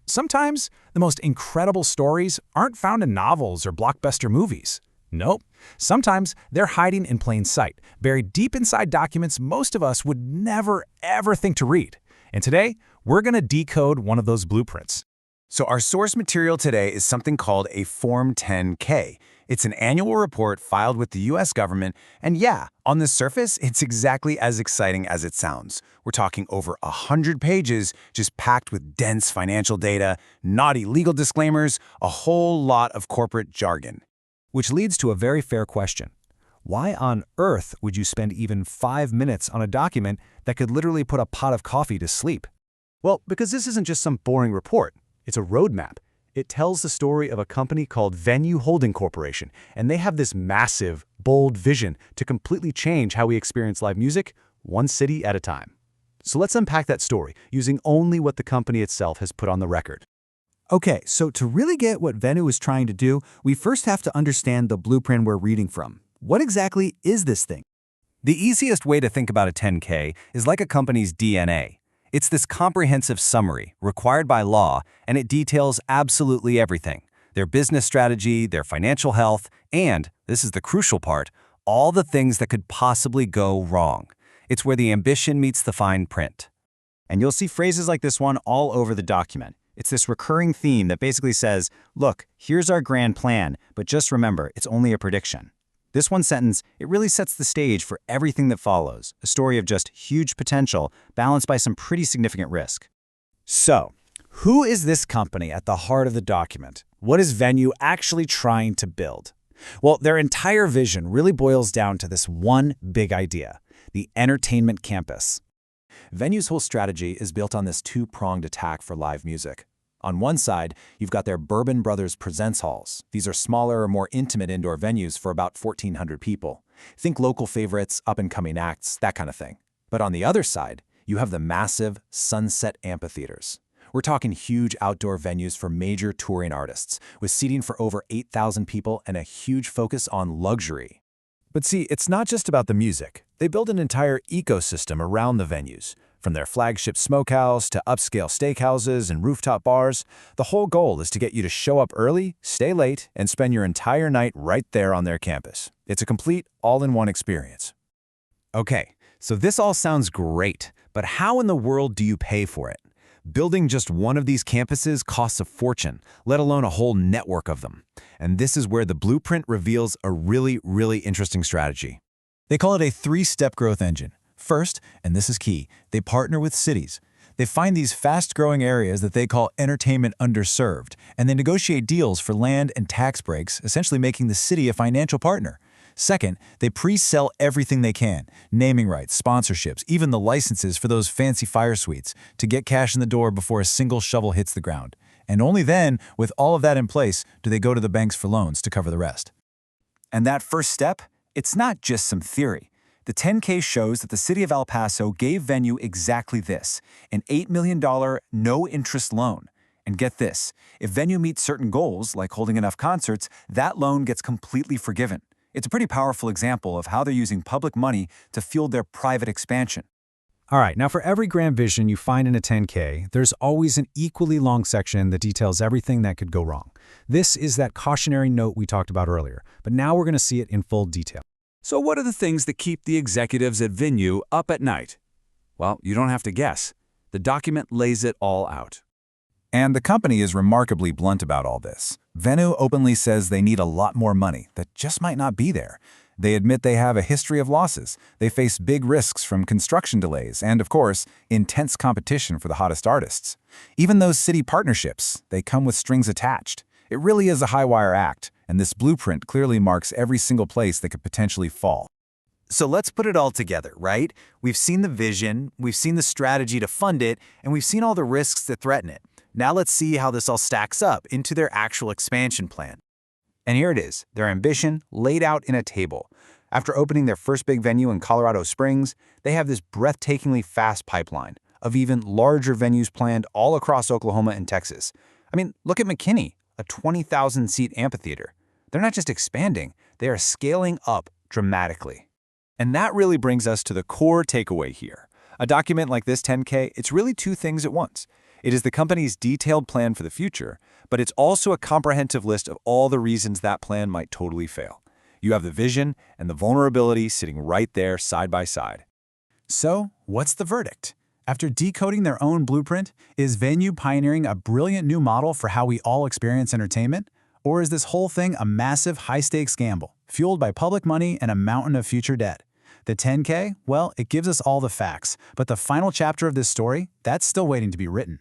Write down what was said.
Sometimes the most incredible stories aren't found in novels or blockbuster movies. Nope. Sometimes they're hiding in plain sight, buried deep inside documents most of us would never, ever think to read. And today, we're going to decode one of those blueprints. So our source material today is something called a Form 10-K. It's an annual report filed with the U.S. government, and yeah, on the surface, it's exactly as exciting as it sounds. We're talking over 100 pages, just packed with dense financial data, naughty legal disclaimers, a whole lot of corporate jargon. Which leads to a very fair question. Why on earth would you spend even 5 minutes on a document that could literally put a pot of coffee to sleep? Well, because this isn't just some boring report. It's a roadmap. It tells the story of a company called Venu Holding Corporation, and they have this massive, bold vision to completely change how we experience live music, one city at a time. So let's unpack that story using only what the company itself has put on the record. Okay, so to really get what Venu is trying to do, we first have to understand the blueprint we're reading from. What exactly is this thing? The easiest way to think about a 10K is like a company's DNA. It's this comprehensive summary, required by law, and it details absolutely everything. Their business strategy, their financial health, and, this is the crucial part, all the things that could possibly go wrong. It's where the ambition meets the fine print. And you'll see phrases like this one all over the document. It's this recurring theme that basically says, look, here's our grand plan, but just remember, it's only a prediction. This one sentence, it really sets the stage for everything that follows, a story of just huge potential balanced by some pretty significant risk. So, who is this company at the heart of the document? What is Venu actually trying to build? Well, their entire vision really boils down to this one big idea, the entertainment campus. Venu's whole strategy is built on this two-pronged attack for live music. On one side, you've got their Bourbon Brothers Presents Halls. These are smaller, more intimate indoor venues for about 1,400 people. Think local favorites, up-and-coming acts, that kind of thing. But on the other side, you have the massive Sunset amphitheaters. We're talking huge outdoor venues for major touring artists, with seating for over 8,000 people and a huge focus on luxury. But see, it's not just about the music. They build an entire ecosystem around the venues. From their flagship smokehouse to upscale steakhouses and rooftop bars, the whole goal is to get you to show up early, stay late, and spend your entire night right there on their campus. It's a complete, all-in-one experience. Okay, so this all sounds great, but how in the world do you pay for it? Building just one of these campuses costs a fortune, let alone a whole network of them. And this is where the blueprint reveals a really, really interesting strategy. They call it a three-step growth engine. First, and this is key, they partner with cities. They find these fast-growing areas that they call entertainment underserved, and they negotiate deals for land and tax breaks, essentially making the city a financial partner. Second, they pre-sell everything they can, naming rights, sponsorships, even the licenses for those fancy fire suites, to get cash in the door before a single shovel hits the ground. And only then, with all of that in place, do they go to the banks for loans to cover the rest. And that first step, it's not just some theory. The 10K shows that the city of El Paso gave Venu exactly this, an $8 million no-interest loan. And get this, if Venu meets certain goals, like holding enough concerts, that loan gets completely forgiven. It's a pretty powerful example of how they're using public money to fuel their private expansion. All right, now for every grand vision you find in a 10K, there's always an equally long section that details everything that could go wrong. This is that cautionary note we talked about earlier, but now we're going to see it in full detail. So what are the things that keep the executives at Venu up at night? Well, you don't have to guess. The document lays it all out. And the company is remarkably blunt about all this. Venu openly says they need a lot more money that just might not be there. They admit they have a history of losses. They face big risks from construction delays and, of course, intense competition for the hottest artists. Even those city partnerships, they come with strings attached. It really is a high-wire act, and this blueprint clearly marks every single place that could potentially fall. So let's put it all together, right? We've seen the vision, we've seen the strategy to fund it, and we've seen all the risks that threaten it. Now let's see how this all stacks up into their actual expansion plan. And here it is, their ambition laid out in a table. After opening their first big venue in Colorado Springs, they have this breathtakingly fast pipeline of even larger venues planned all across Oklahoma and Texas. I mean, look at McKinney, a 20,000-seat amphitheater. They're not just expanding, they are scaling up dramatically. And that really brings us to the core takeaway here. A document like this 10K, it's really two things at once. It is the company's detailed plan for the future, but it's also a comprehensive list of all the reasons that plan might totally fail. You have the vision and the vulnerability sitting right there side by side. So, what's the verdict? After decoding their own blueprint, is Venu pioneering a brilliant new model for how we all experience entertainment? Or is this whole thing a massive high-stakes gamble, fueled by public money and a mountain of future debt? The 10K? Well, it gives us all the facts, but the final chapter of this story, that's still waiting to be written.